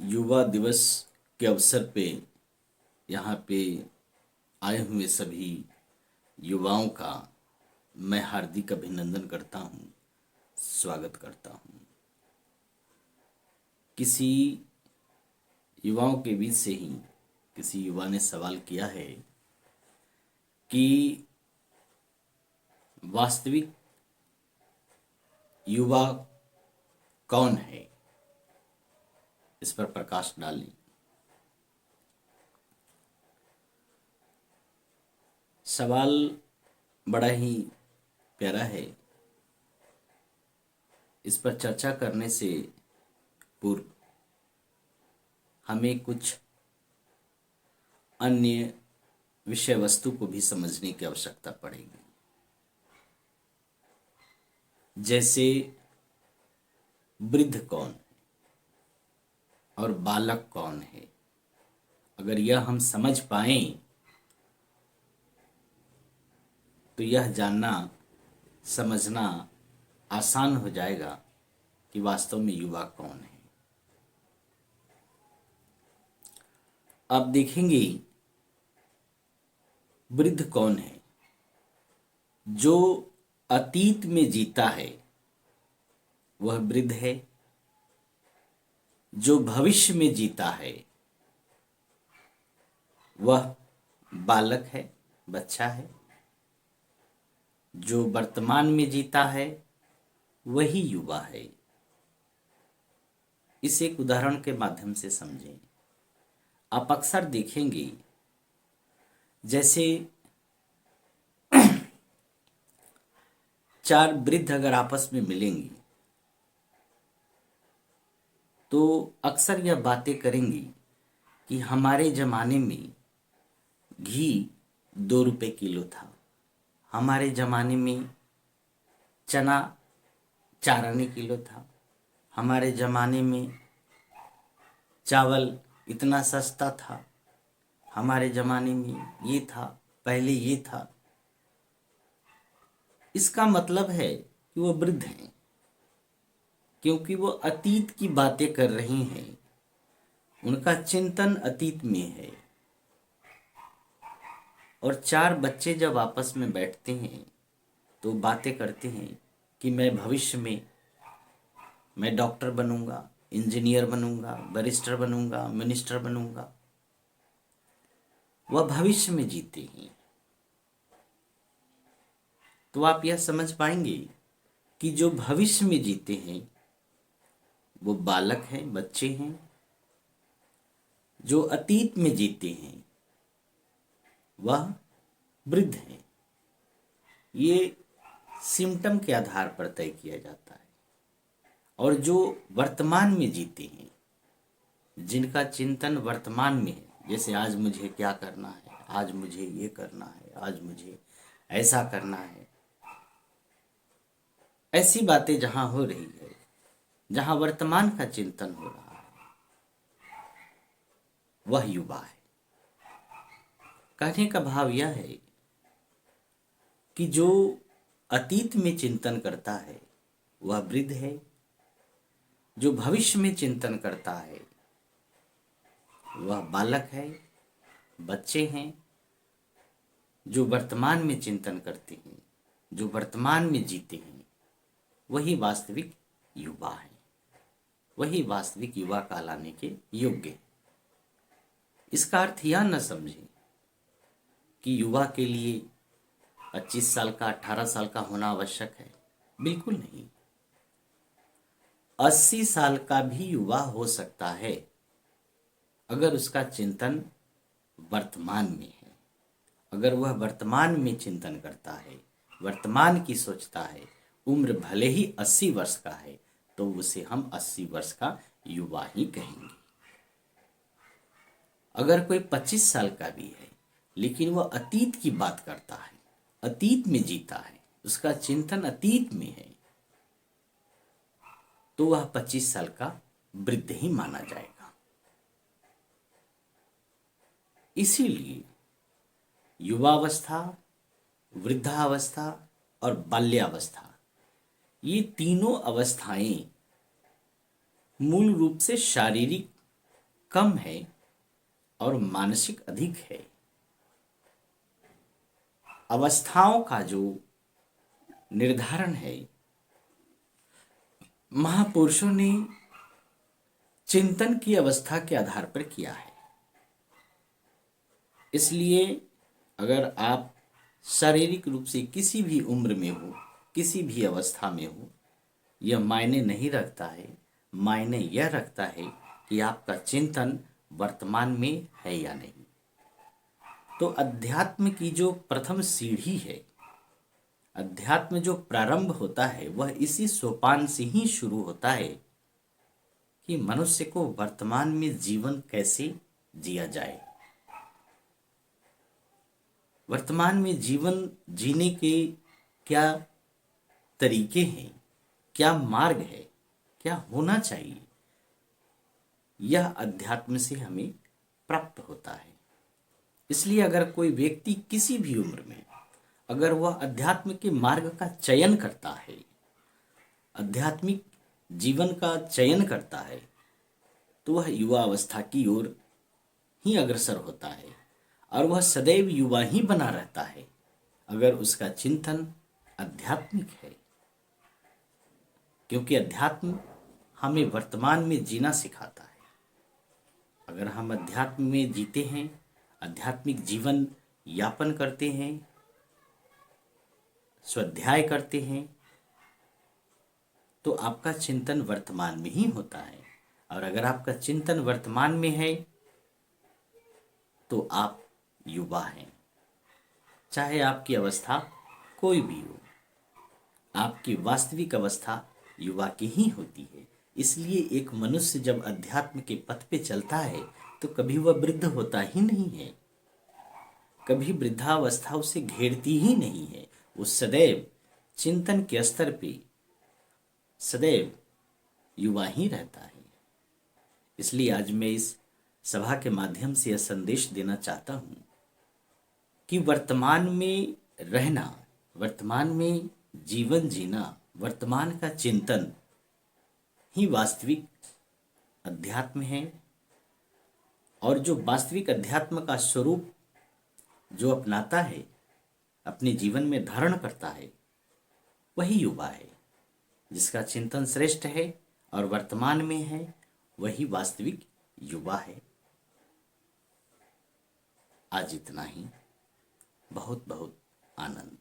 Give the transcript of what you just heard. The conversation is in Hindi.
युवा दिवस के अवसर पे यहाँ पे आए हुए सभी युवाओं का मैं हार्दिक अभिनंदन करता हूँ, स्वागत करता हूँ। किसी युवाओं के बीच से ही किसी युवा ने सवाल किया है कि वास्तविक युवा कौन है, इस पर प्रकाश डालें। सवाल बड़ा ही प्यारा है। इस पर चर्चा करने से पूर्व हमें कुछ अन्य विषय वस्तु को भी समझने की आवश्यकता पड़ेगी। जैसे वृद्ध कौन और बालक कौन है, अगर यह हम समझ पाएं तो यह जानना समझना आसान हो जाएगा कि वास्तव में युवा कौन है। आप देखेंगे वृद्ध कौन है? जो अतीत में जीता है वह वृद्ध है। जो भविष्य में जीता है वह बालक है, बच्चा है। जो वर्तमान में जीता है वही युवा है। इसे एक उदाहरण के माध्यम से समझें। आप अक्सर देखेंगे जैसे चार वृद्ध अगर आपस में मिलेंगे तो अक्सर यह बातें करेंगी कि हमारे जमाने में घी 2 रुपए किलो था, हमारे जमाने में चना 4 आने किलो था, हमारे जमाने में चावल इतना सस्ता था, हमारे जमाने में ये था, पहले ये था। इसका मतलब है कि वो वृद्ध हैं, क्योंकि वो अतीत की बातें कर रही हैं। उनका चिंतन अतीत में है। और चार बच्चे जब आपस में बैठते हैं तो बातें करते हैं कि मैं भविष्य में मैं डॉक्टर बनूंगा, इंजीनियर बनूंगा, बैरिस्टर बनूंगा, मिनिस्टर बनूंगा। वह भविष्य में जीते हैं। तो आप यह समझ पाएंगे कि जो भविष्य में जीते हैं वो बालक हैं, बच्चे हैं। जो अतीत में जीते हैं वह वृद्ध हैं। ये सिम्टम के आधार पर तय किया जाता है। और जो वर्तमान में जीते हैं, जिनका चिंतन वर्तमान में है, जैसे आज मुझे क्या करना है, आज मुझे ये करना है, आज मुझे ऐसा करना है, ऐसी बातें जहां हो रही है, जहां वर्तमान का चिंतन हो रहा है, वह युवा है। कहने का भाव यह है कि जो अतीत में चिंतन करता है वह वृद्ध है। जो भविष्य में चिंतन करता है वह बालक है, बच्चे हैं। जो वर्तमान में चिंतन करते हैं, जो वर्तमान में जीते हैं, वही वास्तविक युवा है, वही वास्तविक युवा कहलाने के योग्य है। इसका अर्थ यह न समझें कि युवा के लिए 25 साल का, 18 साल का होना आवश्यक है। बिल्कुल नहीं। 80 साल का भी युवा हो सकता है अगर उसका चिंतन वर्तमान में है। अगर वह वर्तमान में चिंतन करता है, वर्तमान की सोचता है, उम्र भले ही 80 वर्ष का है तो उसे हम 80 वर्ष का युवा ही कहेंगे। अगर कोई 25 साल का भी है लेकिन वह अतीत की बात करता है, अतीत में जीता है, उसका चिंतन अतीत में है, तो वह 25 साल का वृद्ध ही माना जाएगा। इसीलिए युवावस्था, वृद्धावस्था और बाल्यावस्था, ये तीनों अवस्थाएं मूल रूप से शारीरिक कम है और मानसिक अधिक है। अवस्थाओं का जो निर्धारण है महापुरुषों ने चिंतन की अवस्था के आधार पर किया है। इसलिए अगर आप शारीरिक रूप से किसी भी उम्र में हो, किसी भी अवस्था में हो, यह मायने नहीं रखता है। मायने यह रखता है कि आपका चिंतन वर्तमान में है या नहीं। तो अध्यात्म की जो प्रथम सीढ़ी है, अध्यात्म जो प्रारंभ होता है, वह इसी सोपान से ही शुरू होता है कि मनुष्य को वर्तमान में जीवन कैसे जिया जाए। वर्तमान में जीवन जीने के क्या तरीके हैं, क्या मार्ग है, क्या होना चाहिए, यह अध्यात्म से हमें प्राप्त होता है। इसलिए अगर कोई व्यक्ति किसी भी उम्र में अगर वह अध्यात्म के मार्ग का चयन करता है, आध्यात्मिक जीवन का चयन करता है, तो वह युवा अवस्था की ओर ही अग्रसर होता है और वह सदैव युवा ही बना रहता है अगर उसका चिंतन आध्यात्मिक है। क्योंकि अध्यात्म हमें वर्तमान में जीना सिखाता है। अगर हम अध्यात्म में जीते हैं, आध्यात्मिक जीवन यापन करते हैं, स्वाध्याय करते हैं, तो आपका चिंतन वर्तमान में ही होता है। और अगर आपका चिंतन वर्तमान में है तो आप युवा हैं, चाहे आपकी अवस्था कोई भी हो। आपकी वास्तविक अवस्था युवा की ही होती है। इसलिए एक मनुष्य जब अध्यात्म के पथ पे चलता है तो कभी वह वृद्ध होता ही नहीं है, कभी वृद्धावस्था उसे घेरती ही नहीं है। वो सदैव चिंतन के स्तर पे सदैव युवा ही रहता है। इसलिए आज मैं इस सभा के माध्यम से यह संदेश देना चाहता हूं कि वर्तमान में रहना, वर्तमान में जीवन जीना, वर्तमान का चिंतन ही वास्तविक अध्यात्म है। और जो वास्तविक अध्यात्म का स्वरूप जो अपनाता है, अपने जीवन में धारण करता है, वही युवा है। जिसका चिंतन श्रेष्ठ है और वर्तमान में है, वही वास्तविक युवा है। आज इतना ही। बहुत बहुत आनंद।